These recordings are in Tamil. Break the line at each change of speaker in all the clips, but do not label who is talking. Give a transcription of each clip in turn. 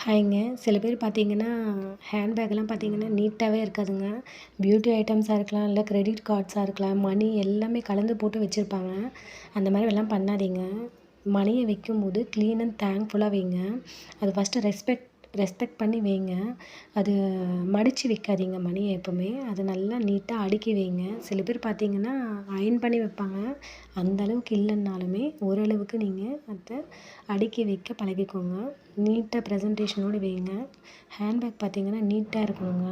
ஹாய்ங்க. சில பேர் பார்த்தீங்கன்னா, ஹேண்ட்பேக்லாம் பார்த்தீங்கன்னா, நீட்டாவே இருக்காதுங்க. பியூட்டி ஐட்டம்ஸா இருக்கலாம், இல்ல கிரெடிட் கார்ட்ஸா இருக்கலாம், மணி எல்லாமே கலந்து போட்டு வச்சுருப்பாங்க. அந்த மாதிரிலாம் பண்ணாதீங்க. மணிய வைக்கும்போது க்ளீன் அண்ட் தேங்க்ஃபுல்லா வைங்க. அது ஃபஸ்ட்டு ரெஸ்பெக்ட் ரெஸ்பெக்ட் பண்ணி வைங்க. அது மடிச்சு வைக்காதீங்க மணிய எப்பவுமே. அது நல்லா நீட்டா அடுக்கி வைங்க. சில பேர் பார்த்தீங்கன்னா, அயர்ன் பண்ணி வைப்பாங்க. அந்த அளவுக்கு இல்லைன்னாலுமே, ஓரளவுக்கு நீங்க அத அடுக்கி வைக்க பழகிக்கோங்க. நீட்டா ப்ரெசன்டேஷனோட வைங்க. ஹேண்ட்பேக் பார்த்தீங்கன்னா, நீட்டா இருக்கணுங்க.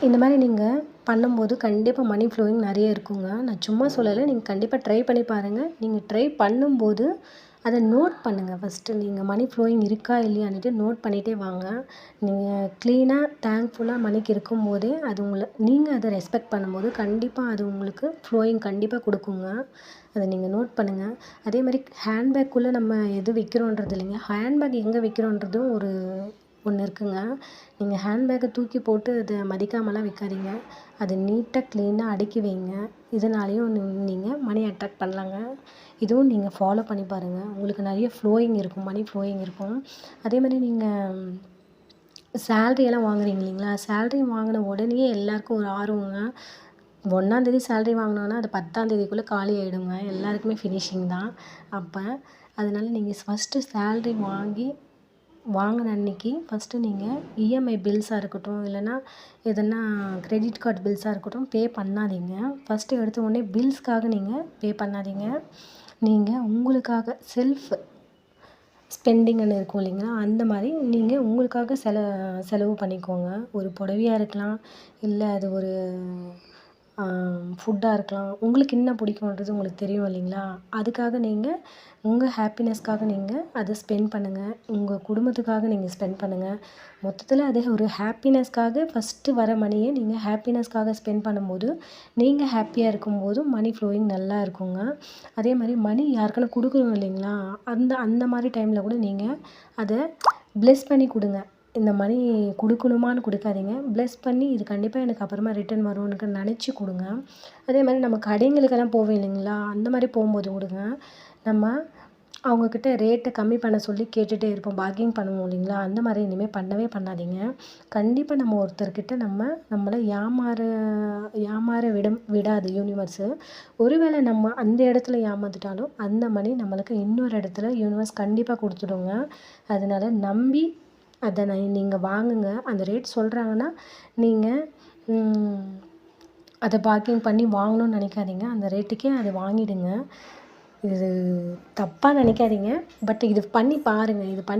இந்த மாதிரி நீங்கள் பண்ணும்போது கண்டிப்பாக மணி ஃப்ளோயிங் நிறைய இருக்குங்க. நான் சும்மா சொல்லலை. நீங்கள் கண்டிப்பாக ட்ரை பண்ணி பாருங்கள். நீங்கள் ட்ரை பண்ணும்போது அதை நோட் பண்ணுங்கள். ஃபஸ்ட்டு நீங்கள் மணி ஃப்ளோயிங் இருக்கா இல்லையான்னுட்டு நோட் பண்ணிகிட்டே வாங்க. நீங்கள் க்ளீனாக தேங்க்ஃபுல்லாக மணிக்கு இருக்கும்போதே அது நீங்கள் அதை ரெஸ்பெக்ட் பண்ணும்போது கண்டிப்பாக அது உங்களுக்கு ஃப்ளோயிங் கண்டிப்பாக கொடுக்குங்க. அதை நீங்கள் நோட் பண்ணுங்கள். அதே மாதிரி ஹேண்ட்பேக்குள்ளே நம்ம எது வைக்கிறோன்றது இல்லைங்க. ஹேண்ட்பேக் எங்கே வைக்கிறோன்றதும் ஒன்று இருக்குங்க. நீங்கள் ஹேண்ட்பேக்கை தூக்கி போட்டு அதை மதிக்காமலாம் வைக்காதீங்க. அதை நீட்டாக க்ளீனாக அடுக்கி வைங்க. இதனாலேயும் நீங்கள் மணி அட்ராக்ட் பண்ணலாங்க. இதுவும் நீங்கள் ஃபாலோ பண்ணி பாருங்கள். உங்களுக்கு நிறைய ஃப்ளோயிங் இருக்கும், மணி ஃப்ளோயிங் இருக்கும். அதே மாதிரி நீங்கள் சேலரியெல்லாம் வாங்குறீங்க இல்லைங்களா? சேலரி வாங்கின உடனேயே எல்லாருக்கும் ஒரு ஆர்வங்க. 1ஆந்தேதி சேலரி வாங்கினோன்னா அது 10ஆந்தேதிக்குள்ளே காலி ஆகிடுங்க. எல்லாருக்குமே ஃபினிஷிங் தான் அப்போ. அதனால நீங்கள் ஃபஸ்ட்டு சேலரி வாங்கின அன்னைக்கு ஃபஸ்ட்டு நீங்கள் இஎம்ஐ பில்ஸாக இருக்கட்டும், இல்லைன்னா எதனா கிரெடிட் கார்டு பில்ஸாக இருக்கட்டும் பே பண்ணாதீங்க. ஃபஸ்ட்டு எடுத்த உடனே பில்ஸ்க்காக நீங்கள் பே பண்ணாதீங்க. நீங்கள் உங்களுக்காக ஸ்பெண்டிங்குன்னு இருக்கும் இல்லைங்களா? அந்த மாதிரி நீங்கள் உங்களுக்காக செலவு பண்ணிக்கோங்க. ஒரு புடவையா இருக்கலாம், இல்லை அது ஒரு ஃபுட்டாக இருக்கலாம். உங்களுக்கு என்ன பிடிக்குன்றது உங்களுக்கு தெரியும் இல்லைங்களா? அதுக்காக நீங்கள் உங்கள் ஹாப்பினஸ்க்காக நீங்கள் அதை ஸ்பெண்ட் பண்ணுங்கள். உங்கள் குடும்பத்துக்காக நீங்கள் ஸ்பெண்ட் பண்ணுங்கள். மொத்தத்தில் அது ஒரு ஹாப்பினஸ்க்காக ஃபஸ்ட்டு வர மணியை நீங்கள் ஹாப்பினஸ்க்காக ஸ்பெண்ட் பண்ணும்போது, நீங்கள் ஹாப்பியாக இருக்கும்போது மணி ஃப்ளோயிங் நல்லா இருக்குங்க. அதே மாதிரி மணி யாருக்கான கொடுக்குறோம் இல்லைங்களா? அந்த மாதிரி டைமில் கூட நீங்கள் அதை ப்ளெஸ் பண்ணி கொடுங்க. இந்த மணி கொடுக்கணுமான்னு கொடுக்காதீங்க. ப்ளெஸ் பண்ணி இது கண்டிப்பாக எனக்கு அப்புறமா ரிட்டர்ன் வரும்னு நினச்சி கொடுங்க. அதே மாதிரி நம்ம கடைங்களுக்கெல்லாம் போவோம் இல்லைங்களா? அந்த மாதிரி போகும்போது கொடுங்க. நம்ம அவங்கக்கிட்ட ரேட்டை கம்மி பண்ண சொல்லி கேட்டுகிட்டே இருப்போம். பார்கிங் பண்ணுவோம் இல்லைங்களா? அந்த மாதிரி இனிமேல் பண்ணவே பண்ணாதீங்க. கண்டிப்பாக நம்ம ஒருத்தர்கிட்ட நம்மளை ஏமாற விடாது யூனிவர்ஸு. ஒருவேளை நம்ம அந்த இடத்துல ஏமாந்துட்டாலும் அந்த மணி நம்மளுக்கு இன்னொரு இடத்துல யூனிவர்ஸ் கண்டிப்பாக கொடுத்துடுங்க. அதனால் நம்பி அதை நீங்கள் வாங்குங்க. அந்த ரேட் சொல்கிறாங்கன்னா நீங்கள் அதை பார்கிங் பண்ணி வாங்கணும்னு நினைக்காதீங்க. அந்த ரேட்டுக்கே அதை வாங்கிடுங்க. இது தப்பாக நினைக்காதீங்க. பட் இது பண்ணி பாருங்கள். இது பண்ணி